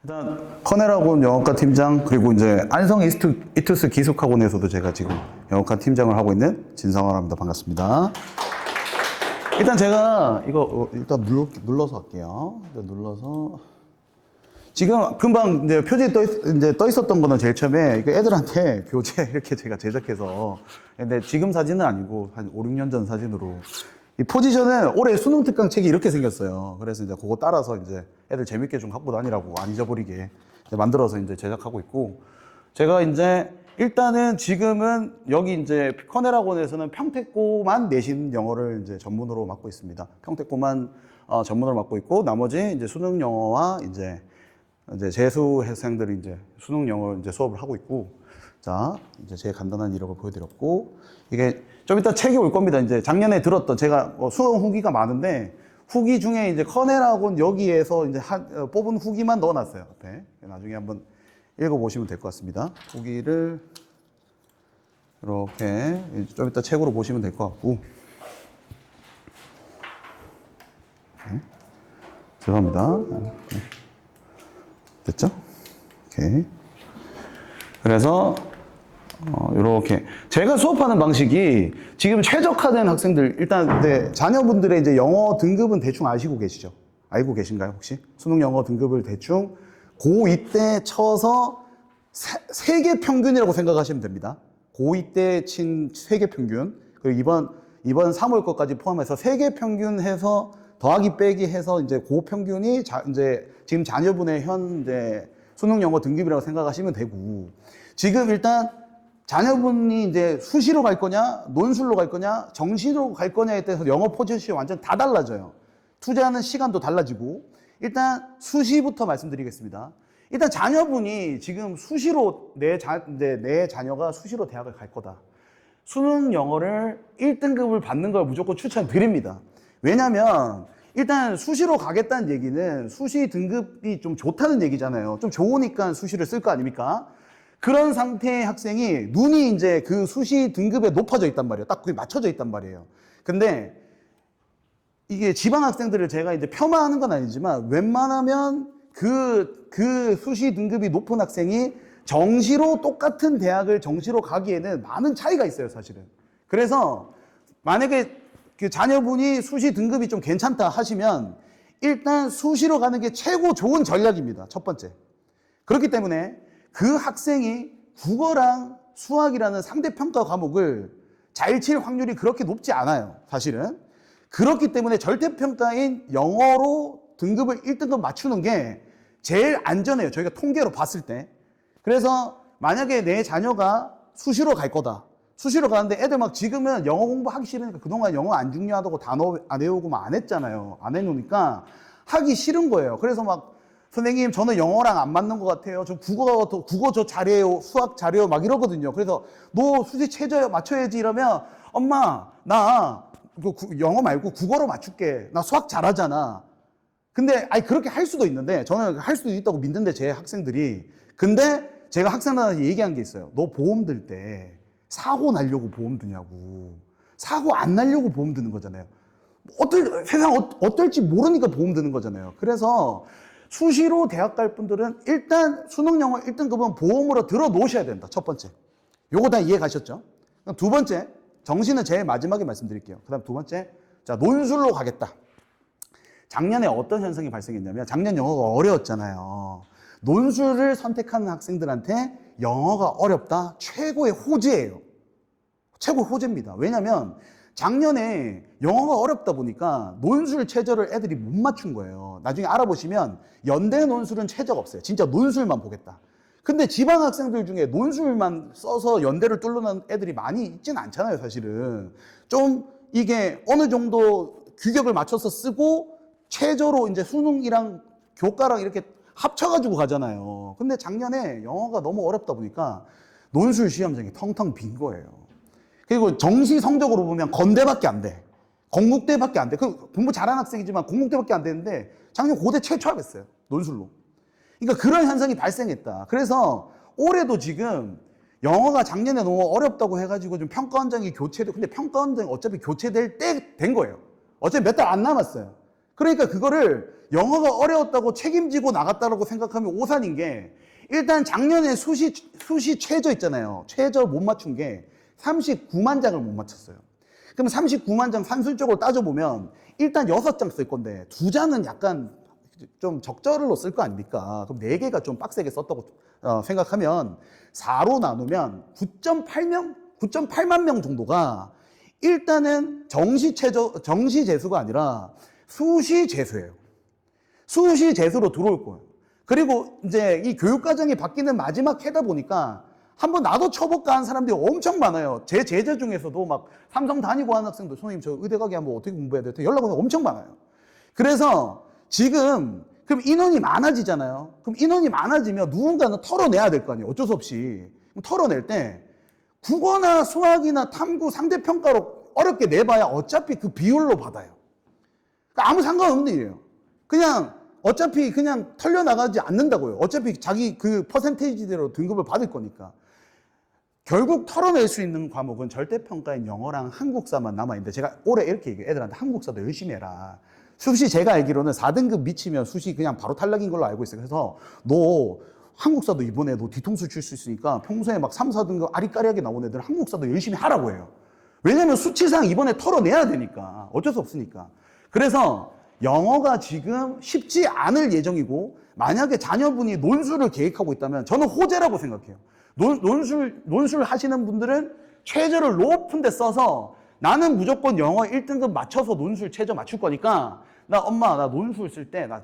일단 커넬학원 영어과 팀장 그리고 이제 안성 이투스 기숙학원에서도 제가 지금 영어과 팀장을 하고 있는 진성화랍니다. 반갑습니다. 일단 제가 이거 일단 눌러서 할게요. 일단 눌러서 지금 금방 이제 표지에 떠 있었던 거는 제일 처음에 이거 애들한테 교재 이렇게 제가 제작해서, 근데 지금 사진은 아니고 한 5, 6년 전 사진으로 이 포지션은 올해 수능 특강 책이 이렇게 생겼어요. 그래서 이제 그거 따라서 이제 애들 재밌게 좀 갖고 다니라고 안 잊어버리게 이제 만들어서 이제 제작하고 있고, 제가 이제 일단은 지금은 여기 이제 커넬학원에서는 평택고만 내신 영어를 이제 전문으로 맡고 있습니다. 평택고만 전문으로 맡고 있고, 나머지 이제 수능 영어와 이제 재수 학생들이 이제 수능 영어 이제 수업을 하고 있고, 자, 이제 제 간단한 이력을 보여드렸고, 이게 좀 이따 책이 올 겁니다. 이제 작년에 들었던 제가 수능 후기가 많은데, 후기 중에 이제 커넬학원 여기에서 이제 뽑은 후기만 넣어놨어요. 앞에. 나중에 한번 읽어보시면 될 것 같습니다. 후기를 이렇게 좀 이따 책으로 보시면 될 것 같고. 네. 죄송합니다. 네. 됐죠? 오케이. 그래서 이렇게 제가 수업하는 방식이 지금 최적화된 학생들, 일단 네, 자녀분들의 이제 영어 등급은 대충 아시고 계시죠? 알고 계신가요, 혹시? 수능 영어 등급을 대충 고2 때 쳐서 세계 평균이라고 생각하시면 됩니다. 고2 때 친 세계 평균, 그리고 이번 3월 것까지 포함해서 세계 평균 해서 더하기 빼기 해서 이제 고평균이 이제 지금 자녀분의 현재 수능 영어 등급이라고 생각하시면 되고, 지금 일단 자녀분이 이제 수시로 갈 거냐, 논술로 갈 거냐, 정시로 갈 거냐에 따라서 영어 포지션이 완전 다 달라져요. 투자하는 시간도 달라지고, 일단 수시부터 말씀드리겠습니다. 일단 자녀분이 지금 수시로 내 자녀가 수시로 대학을 갈 거다. 수능 영어를 1등급을 받는 걸 무조건 추천드립니다. 왜냐면 일단 수시로 가겠다는 얘기는 수시 등급이 좀 좋다는 얘기잖아요. 좀 좋으니까 수시를 쓸 거 아닙니까? 그런 상태의 학생이 눈이 이제 그 수시 등급에 높아져 있단 말이에요. 딱 그게 맞춰져 있단 말이에요. 근데 이게 지방 학생들을 제가 이제 폄하하는 건 아니지만, 웬만하면 그 수시 등급이 높은 학생이 정시로 똑같은 대학을 정시로 가기에는 많은 차이가 있어요, 사실은. 그래서 만약에 그 자녀분이 수시 등급이 좀 괜찮다 하시면 일단 수시로 가는 게 최고 좋은 전략입니다. 첫 번째. 그렇기 때문에 그 학생이 국어랑 수학이라는 상대평가 과목을 잘 칠 확률이 그렇게 높지 않아요, 사실은. 그렇기 때문에 절대평가인 영어로 등급을 1등급 맞추는 게 제일 안전해요, 저희가 통계로 봤을 때. 그래서 만약에 내 자녀가 수시로 갈 거다. 수시로 가는데 애들 막 지금은 영어 공부하기 싫으니까 그동안 영어 안 중요하다고 단어 안 외우고 막 안 했잖아요. 안 해놓으니까 하기 싫은 거예요. 그래서 막 선생님 저는 영어랑 안 맞는 것 같아요. 저 국어 저 잘해요. 수학 잘해요. 막 이러거든요. 그래서 너 수시 최저 맞춰야지 이러면, 엄마 나 영어 말고 국어로 맞출게. 나 수학 잘하잖아. 근데 그렇게 할 수도 있는데, 저는 할 수도 있다고 믿는데, 제 학생들이. 근데 제가 학생들한테 얘기한 게 있어요. 너 보험 들 때 사고 나려고 보험 드냐고. 사고 안 나려고 보험 드는 거잖아요. 세상 어떨지 모르니까 보험 드는 거잖아요. 그래서 수시로 대학 갈 분들은 일단 수능 영어 1등급은 보험으로 들어 놓으셔야 된다. 첫 번째. 요거 다 이해 가셨죠? 그럼 두 번째, 정시는 제일 마지막에 말씀드릴게요. 그 다음 두 번째, 자, 논술로 가겠다. 작년에 어떤 현상이 발생했냐면, 작년 영어가 어려웠잖아요. 논술을 선택하는 학생들한테 영어가 어렵다, 최고의 호재예요. 최고의 호재입니다. 왜냐면 작년에 영어가 어렵다 보니까 논술 최저를 애들이 못 맞춘 거예요. 나중에 알아보시면 연대 논술은 최저가 없어요. 진짜 논술만 보겠다. 근데 지방 학생들 중에 논술만 써서 연대를 뚫는 애들이 많이 있진 않잖아요, 사실은. 좀 이게 어느 정도 규격을 맞춰서 쓰고 최저로 이제 수능이랑 교과랑 이렇게 합쳐가지고 가잖아요. 근데 작년에 영어가 너무 어렵다 보니까 논술 시험장이 텅텅 빈 거예요. 그리고 정시 성적으로 보면 건대밖에 안 돼. 건국대밖에 안 돼. 공부 잘하는 학생이지만 건국대밖에 안 되는데 작년 고대 최초하겠어요, 논술로. 그러니까 그런 현상이 발생했다. 그래서 올해도 지금 영어가 작년에 너무 어렵다고 해가지고 좀 평가원장이 교체돼. 근데 평가원장이 어차피 교체될 때 된 거예요. 어차피 몇 달 안 남았어요. 그러니까 그거를 영어가 어려웠다고 책임지고 나갔다고 생각하면 오산인 게, 일단 작년에 수시 최저 있잖아요. 최저 못 맞춘 게 39만 장을 못 맞췄어요. 그럼 39만 장 산술적으로 따져보면 일단 6장 쓸 건데 2장은 약간 좀 적절로 쓸 거 아닙니까? 그럼 4개가 좀 빡세게 썼다고 생각하면 4로 나누면 9.8만 명 정도가 일단은 정시 재수가 아니라 수시 재수예요. 수시 재수로 들어올 거예요. 그리고 이제 이 교육과정이 바뀌는 마지막 해다 보니까 한번 나도 쳐볼까 하는 사람들이 엄청 많아요. 제 제자 중에서도 막 삼성 다니고 하는 학생도 선생님 저 의대 가게 하면 어떻게 공부해야 돼요? 연락 오는 엄청 많아요. 그래서 지금 그럼 인원이 많아지잖아요. 그럼 인원이 많아지면 누군가는 털어내야 될 거 아니에요. 어쩔 수 없이. 그럼 털어낼 때 국어나 수학이나 탐구 상대평가로 어렵게 내봐야 어차피 그 비율로 받아요. 그러니까 아무 상관없는 일이에요. 그냥 어차피 그냥 털려나가지 않는다고요. 어차피 자기 그 퍼센테이지대로 등급을 받을 거니까. 결국 털어낼 수 있는 과목은 절대평가인 영어랑 한국사만 남아있는데, 제가 올해 이렇게 얘기해요. 애들한테 한국사도 열심히 해라. 수시 제가 알기로는 4등급 미치면 수시 그냥 바로 탈락인 걸로 알고 있어요. 그래서 너 한국사도 이번에 너 뒤통수 칠 수 있으니까 평소에 막 3, 4등급 아리까리하게 나온 애들은 한국사도 열심히 하라고 해요. 왜냐면 수치상 이번에 털어내야 되니까. 어쩔 수 없으니까. 그래서 영어가 지금 쉽지 않을 예정이고, 만약에 자녀분이 논술을 계획하고 있다면 저는 호재라고 생각해요. 논술 하시는 분들은 최저를 높은 데 써서 나는 무조건 영어 1등급 맞춰서 논술 최저 맞출 거니까 나 엄마 나 논술 쓸 때 나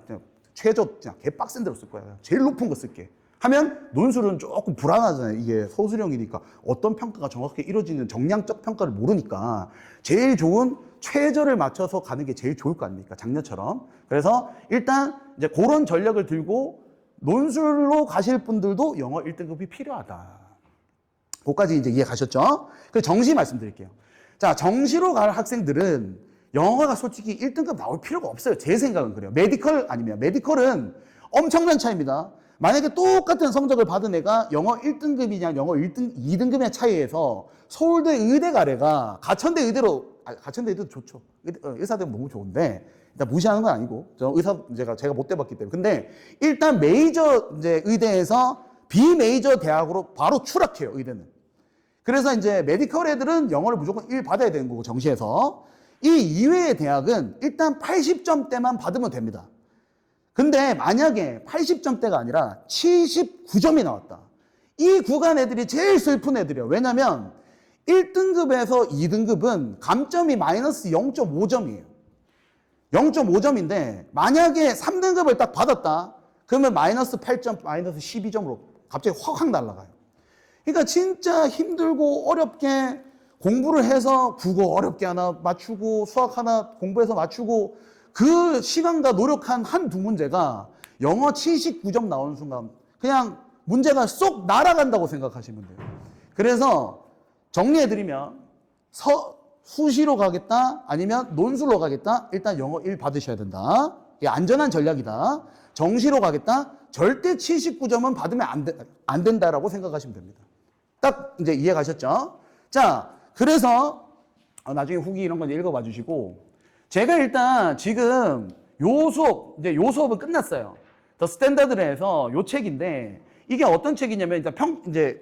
최저 그냥 개빡센 대로 쓸 거야. 제일 높은 거 쓸게. 하면 논술은 조금 불안하잖아요. 이게 서술형이니까 어떤 평가가 정확하게 이루어지는 정량적 평가를 모르니까 제일 좋은 최저를 맞춰서 가는 게 제일 좋을 거 아닙니까? 작년처럼. 그래서 일단 이제 그런 전략을 들고 논술로 가실 분들도 영어 1등급이 필요하다. 그것까지 이제 이해 가셨죠? 그래서 정시 말씀드릴게요. 자, 정시로 갈 학생들은 영어가 솔직히 1등급 나올 필요가 없어요. 제 생각은 그래요. 메디컬 아니면 메디컬은 엄청난 차이입니다. 만약에 똑같은 성적을 받은 애가 영어 1등급이냐 영어 2등급의 차이에서 서울대 의대 가래가 가천대 의대로, 가천대 의대도 좋죠. 의사대는 너무 좋은데 일단 무시하는 건 아니고, 저 의사 제가 못 돼봤기 때문에. 근데 일단 메이저 이제 의대에서 비메이저 대학으로 바로 추락해요, 의대는. 그래서 이제 메디컬 애들은 영어를 무조건 1 받아야 되는 거고, 정시에서. 이 이외의 대학은 일단 80점대만 받으면 됩니다. 근데 만약에 80점대가 아니라 79점이 나왔다. 이 구간 애들이 제일 슬픈 애들이에요. 왜냐면 1등급에서 2등급은 감점이 마이너스 0.5점이에요. 0.5점인데 만약에 3등급을 딱 받았다. 그러면 마이너스 8점, 마이너스 12점으로 갑자기 확 날아가요. 그러니까 진짜 힘들고 어렵게 공부를 해서 국어 어렵게 하나 맞추고 수학 하나 공부해서 맞추고 그 시간과 노력한 한두 문제가 영어 79점 나오는 순간 그냥 문제가 쏙 날아간다고 생각하시면 돼요. 그래서 정리해드리면 수시로 가겠다 아니면 논술로 가겠다, 일단 영어 1 받으셔야 된다. 이게 안전한 전략이다. 정시로 가겠다, 절대 79점은 받으면 안 된다라고 생각하시면 됩니다. 딱 이제 이해 가셨죠? 자, 그래서 나중에 후기 이런 건 읽어봐 주시고, 제가 일단 지금 요 수업은 끝났어요. 더 스탠다드에서 요 책인데, 이게 어떤 책이냐면,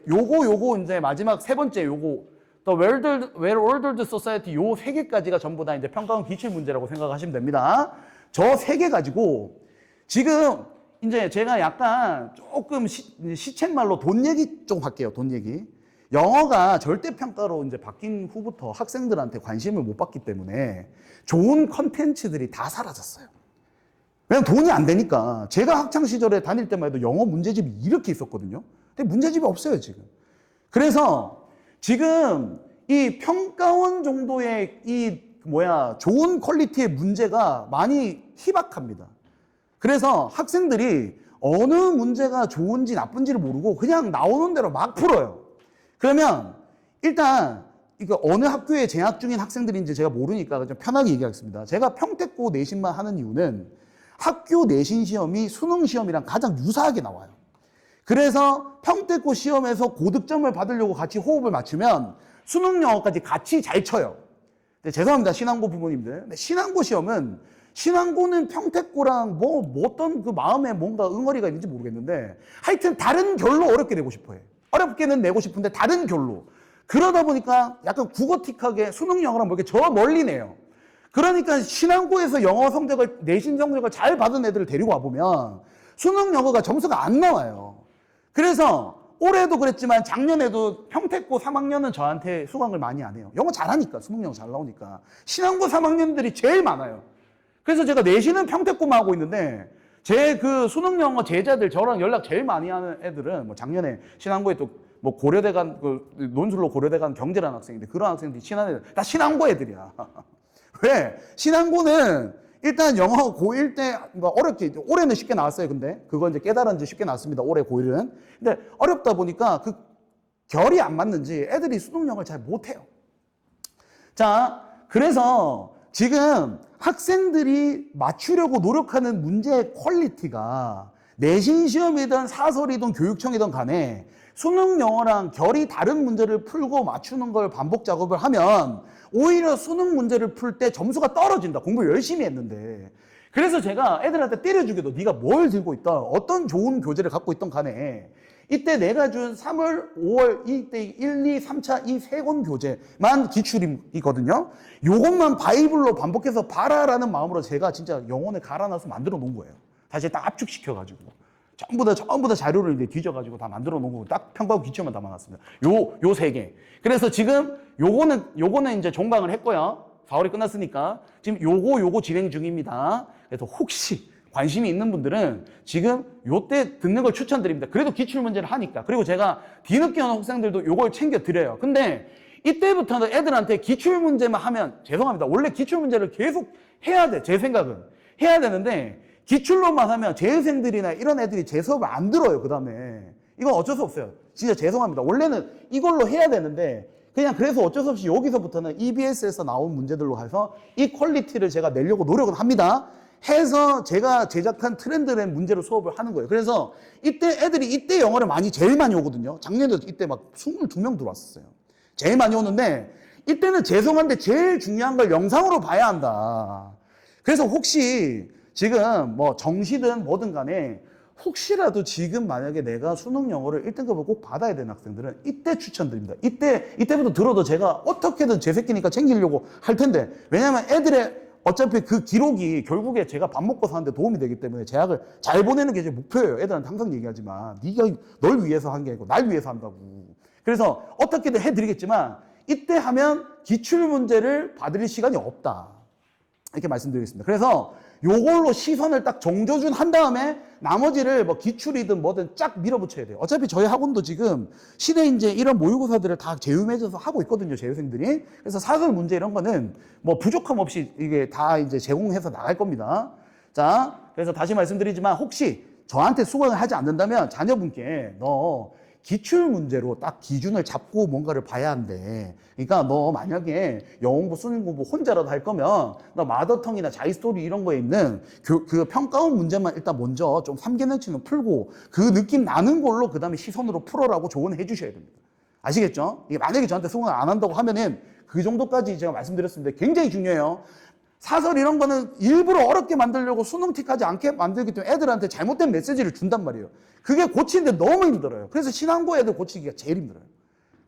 요거 이제 마지막 세 번째 요거, The Well-Ordered Society 요 세 개까지가 전부 다 이제 평가원 기출 문제라고 생각하시면 됩니다. 저 세 개 가지고, 지금 이제 제가 약간 조금 시쳇말로 돈 얘기 좀 할게요, 돈 얘기. 영어가 절대평가로 이제 바뀐 후부터 학생들한테 관심을 못 받기 때문에 좋은 컨텐츠들이 다 사라졌어요. 왜냐면 돈이 안 되니까. 제가 학창시절에 다닐 때만 해도 영어 문제집이 이렇게 있었거든요. 근데 문제집이 없어요, 지금. 그래서 지금 이 평가원 정도의 좋은 퀄리티의 문제가 많이 희박합니다. 그래서 학생들이 어느 문제가 좋은지 나쁜지를 모르고 그냥 나오는 대로 막 풀어요. 그러면 일단 이거 어느 학교에 재학 중인 학생들인지 제가 모르니까 좀 편하게 얘기하겠습니다. 제가 평택고 내신만 하는 이유는 학교 내신 시험이 수능 시험이랑 가장 유사하게 나와요. 그래서 평택고 시험에서 고득점을 받으려고 같이 호흡을 맞추면 수능 영어까지 같이 잘 쳐요. 근데 죄송합니다, 신앙고 부모님들. 근데 신앙고 시험은 신앙고는 평택고랑 뭐 어떤 그 마음에 뭔가 응어리가 있는지 모르겠는데 하여튼 다른 결로 어렵게 내고 싶어 해. 어렵게는 내고 싶은데 다른 결로. 그러다 보니까 약간 국어틱하게 수능 영어랑 뭐 이렇게 저 멀리 내요. 그러니까 신앙고에서 영어 성적을, 내신 성적을 잘 받은 애들을 데리고 와보면 수능 영어가 점수가 안 나와요. 그래서 올해도 그랬지만 작년에도 평택고 3학년은 저한테 수강을 많이 안 해요. 영어 잘하니까, 수능 영어 잘 나오니까. 신앙고 3학년들이 제일 많아요. 그래서 제가 내신은 평택고만 하고 있는데 제 그 수능 영어 제자들, 저랑 연락 제일 많이 하는 애들은 뭐 작년에 신앙고에 또 뭐 고려대 간, 그 논술로 고려대 간 경제라는 학생인데 그런 학생들이 친한 애들, 다 신앙고 애들이야. 왜? 신앙고는 일단 영어 고1 때 어렵게, 올해는 쉽게 나왔어요. 근데 그건 이제 깨달은지 쉽게 나왔습니다. 올해 고1은. 근데 어렵다 보니까 그 결이 안 맞는지 애들이 수능 영어를 잘 못해요. 자, 그래서 지금 학생들이 맞추려고 노력하는 문제의 퀄리티가 내신 시험이든 사설이든 교육청이든 간에 수능 영어랑 결이 다른 문제를 풀고 맞추는 걸 반복 작업을 하면 오히려 수능 문제를 풀 때 점수가 떨어진다. 공부를 열심히 했는데. 그래서 제가 애들한테 때려주기도 네가 뭘 들고 있던 어떤 좋은 교재를 갖고 있던 간에 이때 내가 준 3월, 5월 이때 1, 2, 3차 이 세 권 교재만 기출이거든요. 요것만 바이블로 반복해서 봐라라는 마음으로 제가 진짜 영혼을 갈아놔서 만들어 놓은 거예요. 다시 딱 압축시켜가지고. 전부 다 자료를 이제 뒤져가지고 다 만들어 놓은 거고 딱 평가하고 기출만 담아놨습니다. 요 세 개. 그래서 지금 요거는 이제 종강을 했고요. 4월이 끝났으니까 지금 요거 진행 중입니다. 그래서 혹시 관심이 있는 분들은 지금 요때 듣는 걸 추천드립니다. 그래도 기출 문제를 하니까. 그리고 제가 뒤늦게 오는 학생들도 요걸 챙겨 드려요. 근데 이때부터는 애들한테 기출 문제만 하면 죄송합니다. 원래 기출 문제를 계속 해야 돼. 제 생각은. 해야 되는데 기출로만 하면 재수생들이나 이런 애들이 제 수업을 안 들어요. 그 다음에. 이건 어쩔 수 없어요. 진짜 죄송합니다. 원래는 이걸로 해야 되는데 그냥 그래서 어쩔 수 없이 여기서부터는 EBS에서 나온 문제들로 해서 이 퀄리티를 제가 내려고 노력은 합니다. 해서 제가 제작한 트렌드의 문제로 수업을 하는 거예요. 그래서 이때 영어를 제일 많이 오거든요. 작년에도 이때 막 22명 들어왔었어요. 제일 많이 오는데 이때는 죄송한데 제일 중요한 걸 영상으로 봐야 한다. 그래서 혹시 지금 뭐 정시든 뭐든 간에 혹시라도 지금 만약에 내가 수능 영어를 1등급을 꼭 받아야 되는 학생들은 이때 추천드립니다. 이때부터 들어도 제가 어떻게든 제 새끼니까 챙기려고 할 텐데 왜냐면 애들의 어차피 그 기록이 결국에 제가 밥 먹고 사는데 도움이 되기 때문에 재학을 잘 보내는 게 제 목표예요. 애들한테 항상 얘기하지만 네가 널 위해서 한 게 아니고 날 위해서 한다고. 그래서 어떻게든 해드리겠지만 이때 하면 기출문제를 받을 시간이 없다. 이렇게 말씀드리겠습니다. 그래서 요걸로 시선을 딱 정조준 한 다음에 나머지를 뭐 기출이든 뭐든 쫙 밀어붙여야 돼요. 어차피 저희 학원도 지금 시대인재 이런 모의고사들을 다 제휴맺어서 하고 있거든요, 재수생들이. 그래서 사설 문제 이런 거는 뭐 부족함 없이 이게 다 이제 제공해서 나갈 겁니다. 자, 그래서 다시 말씀드리지만 혹시 저한테 수강을 하지 않는다면 자녀분께 너 기출 문제로 딱 기준을 잡고 뭔가를 봐야 한대. 그러니까 너 만약에 영어 공부, 수능 공부 혼자라도 할 거면 너 마더텅이나 자이스토리 이런 거에 있는 그 평가원 문제만 일단 먼저 좀 3개년치는 풀고 그 느낌 나는 걸로 그 다음에 시선으로 풀어라고 조언해 주셔야 됩니다. 아시겠죠? 이게 만약에 저한테 수강을 안 한다고 하면은 그 정도까지 제가 말씀드렸습니다. 굉장히 중요해요. 사설 이런 거는 일부러 어렵게 만들려고 수능틱하지 않게 만들기 때문에 애들한테 잘못된 메시지를 준단 말이에요. 그게 고치는데 너무 힘들어요. 그래서 신앙고 애들 고치기가 제일 힘들어요.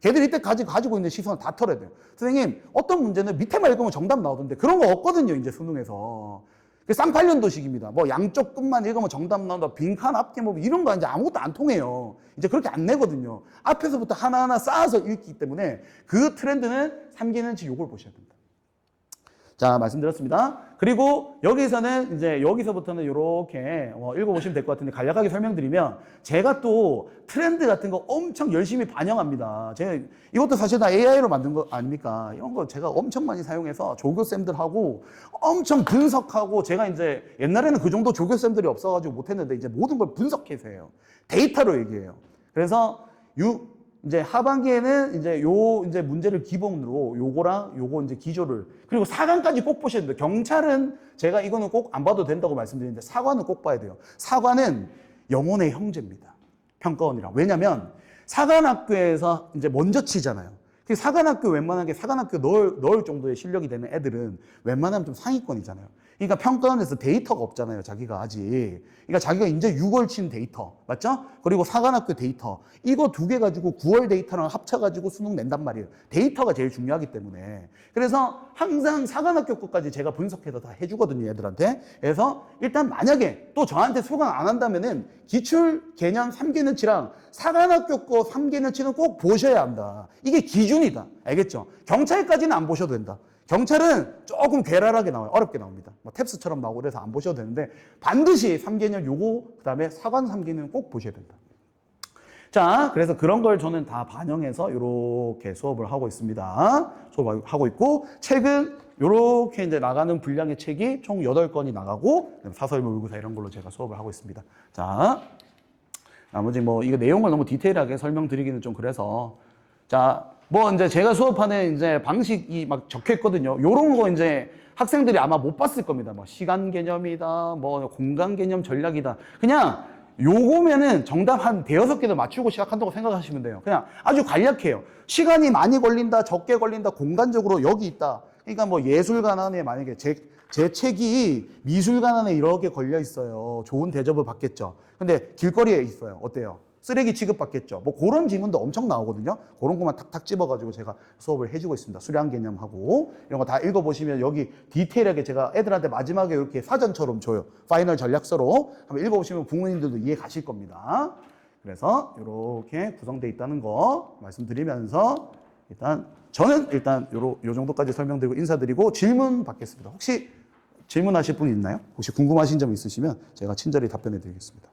걔들이 이때 가지고 있는 시선을 다 털어야 돼요. 선생님, 어떤 문제는 밑에만 읽으면 정답 나오던데 그런 거 없거든요, 이제 수능에서. 쌍팔년도식입니다. 뭐 양쪽 끝만 읽으면 정답 나온다. 빈칸 앞뒤 뭐 이런 거 이제 아무것도 안 통해요. 이제 그렇게 안 내거든요. 앞에서부터 하나하나 쌓아서 읽기 때문에 그 트렌드는 3개년치 요걸 보셔야 됩니다. 자, 말씀드렸습니다. 그리고 여기서는 이제 여기서부터는 이렇게 읽어보시면 될 것 같은데 간략하게 설명드리면 제가 또 트렌드 같은 거 엄청 열심히 반영합니다. 제가 이것도 사실 다 AI로 만든 거 아닙니까? 이런 거 제가 엄청 많이 사용해서 조교쌤들하고 엄청 분석하고 제가 이제 옛날에는 그 정도 조교쌤들이 없어가지고 못했는데 이제 모든 걸 분석해서 해요. 데이터로 얘기해요. 그래서 이제 하반기에는 이제 이제 문제를 기본으로 요거랑 요거 이제 기조를 그리고 사관까지 꼭 보셔야 됩니다. 경찰은 제가 이거는 꼭 안 봐도 된다고 말씀드리는데 사관은 꼭 봐야 돼요. 사관은 영혼의 형제입니다. 평가원이랑. 왜냐면 사관학교에서 이제 먼저 치잖아요. 사관학교 웬만하게 사관학교 넣을 정도의 실력이 되는 애들은 웬만하면 좀 상위권이잖아요. 그러니까 평가원에서 데이터가 없잖아요. 자기가 아직. 그러니까 자기가 이제 6월 친 데이터. 맞죠? 그리고 사관학교 데이터. 이거 두 개 가지고 9월 데이터랑 합쳐가지고 수능 낸단 말이에요. 데이터가 제일 중요하기 때문에. 그래서 항상 사관학교 것까지 제가 분석해서 다 해주거든요. 얘들한테. 그래서 일단 만약에 또 저한테 수강 안 한다면은 기출 개념 3개년치랑 사관학교 거 3개년치는 꼭 보셔야 한다. 이게 기준이다. 알겠죠? 경찰까지는 안 보셔도 된다. 경찰은 조금 괴랄하게 나와요. 어렵게 나옵니다. 뭐 탭스처럼 나오고 그래서 안 보셔도 되는데 반드시 3개년 요거 그다음에 사관 3개년 꼭 보셔야 된다. 자, 그래서 그런 걸 저는 다 반영해서 이렇게 수업을 하고 있습니다. 수업을 하고 있고 책은 이렇게 이제 나가는 분량의 책이 총 8건이 나가고 사설 모의고사 이런 걸로 제가 수업을 하고 있습니다. 자, 나머지 뭐 이거 내용을 너무 디테일하게 설명드리기는 좀 그래서 자, 뭐 이제 제가 수업하는 이제 방식이 막 적혀 있거든요. 요런 거 이제 학생들이 아마 못 봤을 겁니다. 뭐 시간 개념이다, 뭐 공간 개념 전략이다. 그냥 요거면은 정답 한 대여섯 개도 맞추고 시작한다고 생각하시면 돼요. 그냥 아주 간략해요. 시간이 많이 걸린다, 적게 걸린다, 공간적으로 여기 있다. 그러니까 뭐 예술관 안에 만약에 제 책이 미술관 안에 이렇게 걸려 있어요. 좋은 대접을 받겠죠. 근데 길거리에 있어요. 어때요? 쓰레기 취급받겠죠. 뭐 그런 지문도 엄청 나오거든요. 그런 것만 탁탁 집어가지고 제가 수업을 해주고 있습니다. 수량 개념하고 이런 거 다 읽어보시면 여기 디테일하게 제가 애들한테 마지막에 이렇게 사전처럼 줘요. 파이널 전략서로 한번 읽어보시면 부모님들도 이해 가실 겁니다. 그래서 이렇게 구성되어 있다는 거 말씀드리면서 일단 저는 일단 요 정도까지 설명드리고 인사드리고 질문 받겠습니다. 혹시 질문하실 분 있나요? 혹시 궁금하신 점 있으시면 제가 친절히 답변해 드리겠습니다.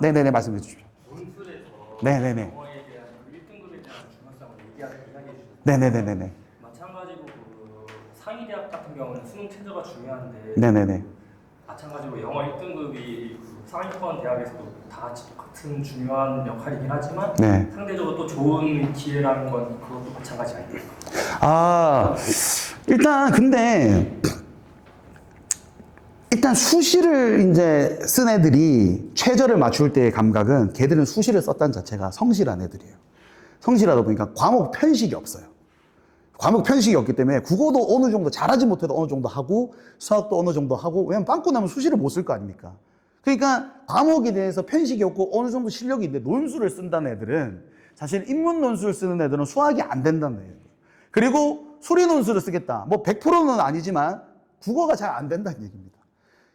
네네네, 말씀해 주십시오. 논술에서 네네네. 영어에 대한 1등급에 대한 중요성을 이야기해 주셨어요. 네네네네. 마찬가지로 그 상위 대학 같은 경우는 수능 최저가 중요한데 네네네. 마찬가지로 영어 1등급이 상위권 대학에서도 다 같이 같은 중요한 역할이긴 하지만 네. 상대적으로 또 좋은 기회라는 건 그것도 마찬가지 아니에요. 아, 일단 근데 일단 수시를 이제 쓴 애들이 최저를 맞출 때의 감각은 걔들은 수시를 썼다는 자체가 성실한 애들이에요. 성실하다 보니까 과목 편식이 없어요. 과목 편식이 없기 때문에 국어도 어느 정도 잘하지 못해도 어느 정도 하고 수학도 어느 정도 하고 왜냐면 빵꾸 나면 수시를 못 쓸 거 아닙니까? 그러니까 과목에 대해서 편식이 없고 어느 정도 실력이 있는데 논술을 쓴다는 애들은 사실 인문 논술 쓰는 애들은 수학이 안 된다는 애예요. 그리고 수리 논술을 쓰겠다. 뭐 100%는 아니지만 국어가 잘 안 된다는 얘기입니다.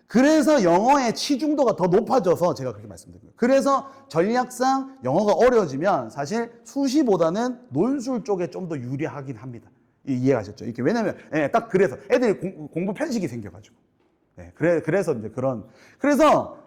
그래서 영어의 치중도가 더 높아져서 제가 그렇게 말씀드립니다. 그래서 전략상 영어가 어려워지면 사실 수시보다는 논술 쪽에 좀 더 유리하긴 합니다. 이해하셨죠? 이렇게 왜냐면 딱 그래서 애들이 공부 편식이 생겨가지고 그래서 이제 그래서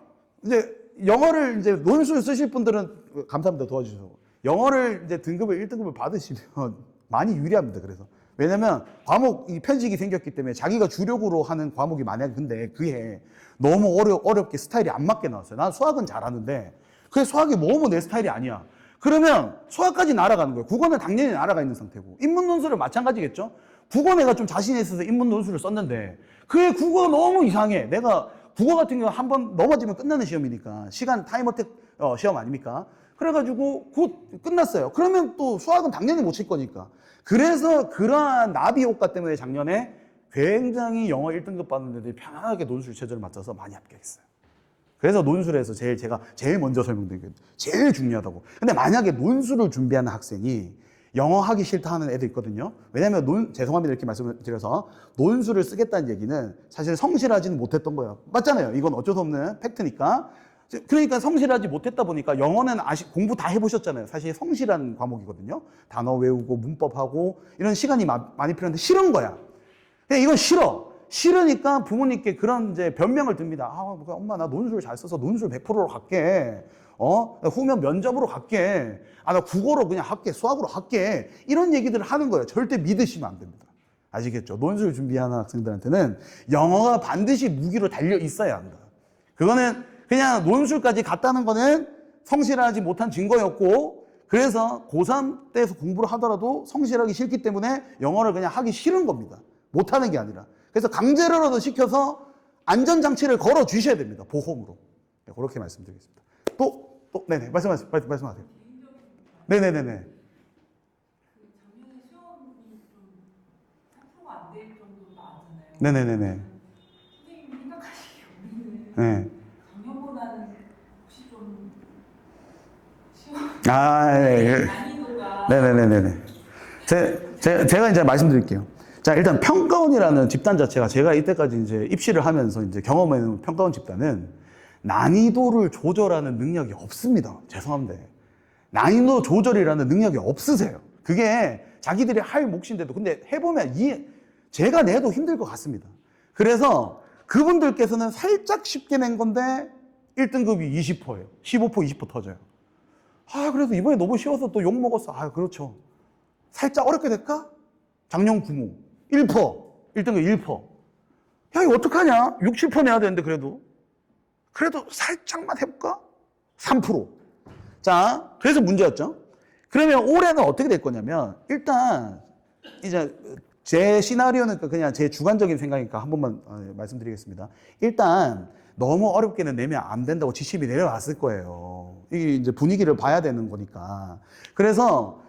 이제 영어를 이제 논술 쓰실 분들은 감사합니다 도와주셔서 영어를 이제 등급을 1등급을 받으시면 많이 유리합니다. 그래서 왜냐면 과목이 편식이 생겼기 때문에 자기가 주력으로 하는 과목이 만약에 근데 그게 너무 어렵게 스타일이 안 맞게 나왔어요. 난 수학은 잘하는데 그게 수학이 너무 내 스타일이 아니야. 그러면 수학까지 날아가는 거예요. 국어는 당연히 날아가 있는 상태고 인문 논술은 마찬가지겠죠. 국어 내가 좀 자신이 있어서 인문 논술을 썼는데 그게 국어가 너무 이상해. 내가 국어 같은 경우 한 번 넘어지면 끝나는 시험이니까 시간 타임어택 시험 아닙니까? 그래가지고 곧 끝났어요. 그러면 또 수학은 당연히 못 칠 거니까. 그래서 그러한 나비 효과 때문에 작년에 굉장히 영어 1등급 받는 애들이 편안하게 논술 체제를 맞춰서 많이 합격했어요. 그래서 논술에서 제가 제일 먼저 설명드린 게 제일 중요하다고. 근데 만약에 논술을 준비하는 학생이 영어 하기 싫다 하는 애들 있거든요. 왜냐면 죄송합니다 이렇게 말씀을 드려서 논술을 쓰겠다는 얘기는 사실 성실하지는 못했던 거예요. 맞잖아요. 이건 어쩔 수 없는 팩트니까. 그러니까 성실하지 못했다 보니까 영어는 공부 다 해보셨잖아요. 사실 성실한 과목이거든요. 단어 외우고 문법하고 이런 시간이 많이 필요한데 싫은 거야. 근데 이건 싫어. 싫으니까 부모님께 그런 이제 변명을 듭니다. 엄마 나 논술 잘 써서 논술 100%로 갈게. 후면 면접으로 갈게. 나 국어로 그냥 할게. 수학으로 할게. 이런 얘기들을 하는 거예요. 절대 믿으시면 안 됩니다. 아시겠죠? 논술 준비하는 학생들한테는 영어가 반드시 무기로 달려 있어야 한다. 그거는 그냥 논술까지 갔다는 거는 성실하지 못한 증거였고 그래서 고3 때에서 공부를 하더라도 성실하기 싫기 때문에 영어를 그냥 하기 싫은 겁니다. 못하는 게 아니라. 그래서 강제로라도 시켜서 안전장치를 걸어 주셔야 됩니다. 보험으로. 네, 그렇게 말씀드리겠습니다. 네네, 말씀하세요. 네네네네. 작년에 시험이 좀 8%가 안 될 정도로 나왔잖아요. 네네네네. 선생님이 생각하시기에 우리는 네. 작년보다는 혹시 좀 쉬운 아, 예. 난이도가 네네네네. 제가 이제 말씀드릴게요. 자, 일단 평가원이라는 집단 자체가 제가 이때까지 이제 입시를 하면서 이제 경험해온 평가원 집단은 난이도를 조절하는 능력이 없습니다. 죄송합니다. 난이도 조절이라는 능력이 없으세요. 그게 자기들이 할 몫인데도 근데 해보면 제가 내도 힘들 것 같습니다. 그래서 그분들께서는 살짝 쉽게 낸 건데 1등급이 20%예요. 15%, 20% 터져요. 아, 그래도 이번에 너무 쉬워서 또 욕 먹었어. 아, 그렇죠. 살짝 어렵게 될까? 작년 구모 1%, 1등급 1%. 야, 이거 어떡하냐? 6, 7% 내야 되는데 그래도 살짝만 해볼까? 3%. 자, 그래서 문제였죠. 그러면 올해는 어떻게 될 거냐면 일단 이제 제 시나리오는 그냥 제 주관적인 생각이니까 한 번만 말씀드리겠습니다. 일단 너무 어렵게는 내면 안 된다고 지침이 내려왔을 거예요. 이게 이제 분위기를 봐야 되는 거니까. 그래서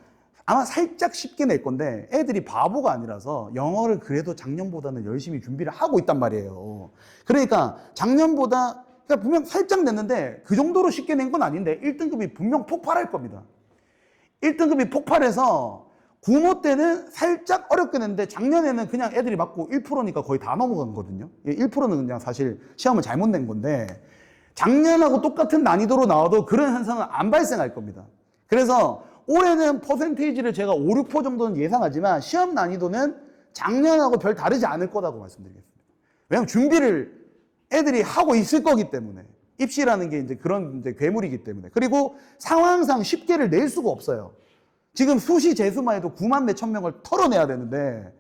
아마 살짝 쉽게 낼 건데 애들이 바보가 아니라서 영어를 그래도 작년보다는 열심히 준비를 하고 있단 말이에요. 그러니까 작년보다 그러니까 분명 살짝 냈는데 그 정도로 쉽게 낸 건 아닌데 1등급이 분명 폭발할 겁니다. 1등급이 폭발해서 구모 때는 살짝 어렵게 냈는데 작년에는 그냥 애들이 맞고 1%니까 거의 다 넘어간 거거든요. 1%는 그냥 사실 시험을 잘못 낸 건데 작년하고 똑같은 난이도로 나와도 그런 현상은 안 발생할 겁니다. 그래서 올해는 퍼센테이지를 제가 5, 6% 정도는 예상하지만 시험 난이도는 작년하고 별 다르지 않을 거라고 말씀드리겠습니다. 왜냐하면 준비를 애들이 하고 있을 거기 때문에 입시라는 게 이제 그런 이제 괴물이기 때문에 그리고 상황상 쉽게를 낼 수가 없어요. 지금 수시 재수만 해도 9만 몇천 명을 털어내야 되는데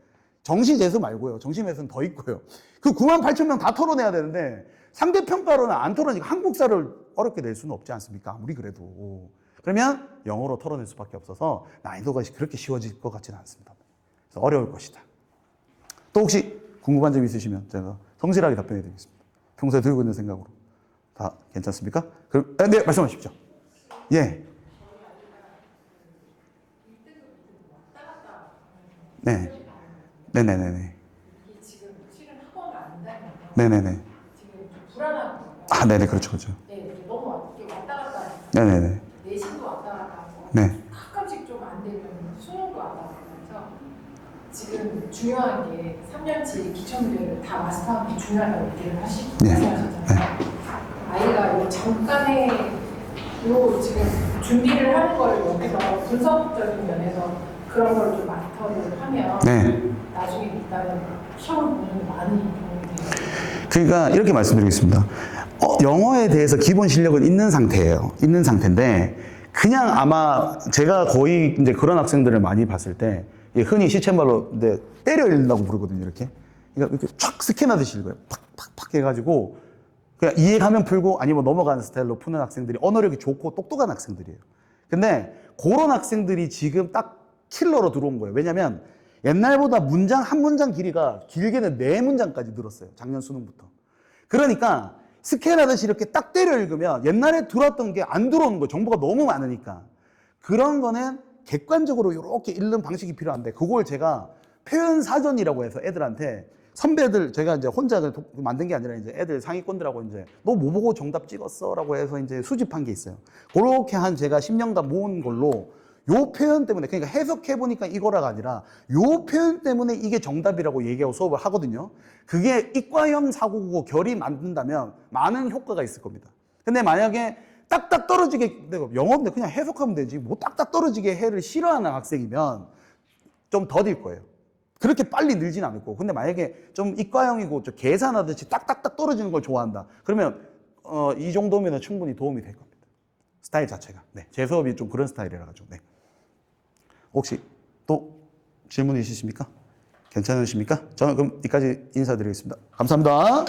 정시 재수 말고요. 정시 매수는 더 있고요. 그 9만 8천 명 다 털어내야 되는데 상대평가로는 안 털어내니까 한국사를 어렵게 낼 수는 없지 않습니까? 아무리 그래도. 그러면 영어로 털어낼 수밖에 없어서 난이도가 그렇게 쉬워질 것 같지는 않습니다. 그래서 어려울 것이다. 또 혹시 궁금한 점 있으시면 제가 성실하게 답변해 드리겠습니다. 평소에 들고 있는 생각으로. 다 괜찮습니까? 그럼, 네, 말씀하십시오. 예. 네. 네네네네. 이게 지금 실은 학원을 안 다니면 네네네. 지금 좀 불안한 거예요. 아, 네네, 그렇죠, 그렇죠. 네, 너무 이렇게 왔다 갔다 하니까 네네네. 내신도 왔다 갔다 하고 네. 가끔씩 좀 안 되면 수능도 왔다 갔다 해서 지금 중요한 게 3년치 기초문제를 다 마스터하는 게 중요하다고 얘기를 말씀하셨잖아요. 아이가 이 잠깐의 요 지금 준비를 하는 걸 여기서 분석적인 면에서 그런 걸 좀 마스터를 하면 네. 나중에 일단은 시험을 보는 데 많이 도움이 돼요. 그러니까 이렇게 말씀드리겠습니다. 영어에 대해서 기본 실력은 있는 상태예요. 있는 상태인데 그냥 아마 제가 거의 이제 그런 학생들을 많이 봤을 때 흔히 시쳇말로 때려 읽는다고 부르거든요. 이렇게. 그러니까 이렇게 촥 스캔하듯이 읽어요. 팍팍팍 해가지고 그냥 이해가면 풀고 아니면 넘어가는 스타일로 푸는 학생들이 언어력이 좋고 똑똑한 학생들이에요. 근데 그런 학생들이 지금 딱 킬러로 들어온 거예요. 왜냐면 옛날보다 문장 한 문장 길이가 길게는 4문장까지 늘었어요. 작년 수능부터. 그러니까 스캔하듯이 이렇게 딱 때려 읽으면 옛날에 들어왔던 게 안 들어오는 거예요. 정보가 너무 많으니까. 그런 거는 객관적으로 이렇게 읽는 방식이 필요한데 그걸 제가 표현 사전이라고 해서 애들한테 선배들 제가 이제 혼자 만든 게 아니라 이제 애들 상위권들하고 이제 너 뭐 보고 정답 찍었어라고 해서 이제 수집한 게 있어요. 그렇게 한 제가 10년간 모은 걸로 요 표현 때문에 그러니까 해석해 보니까 이거라가 아니라 요 표현 때문에 이게 정답이라고 얘기하고 수업을 하거든요. 그게 이과형 사고고 결이 만든다면 많은 효과가 있을 겁니다. 근데 만약에 딱딱 떨어지게 영어인데 그냥 해석하면 되지 뭐 딱딱 떨어지게 해를 싫어하는 학생이면 좀 더딜 거예요. 그렇게 빨리 늘진 않을 거고. 근데 만약에 좀 이과형이고 좀 계산하듯이 딱딱딱 떨어지는 걸 좋아한다. 그러면 이 정도면 충분히 도움이 될 겁니다. 스타일 자체가. 네, 제 수업이 좀 그런 스타일이라 가지고. 네. 혹시 또 질문 있으십니까? 괜찮으십니까? 저는 그럼 여기까지 인사드리겠습니다. 감사합니다.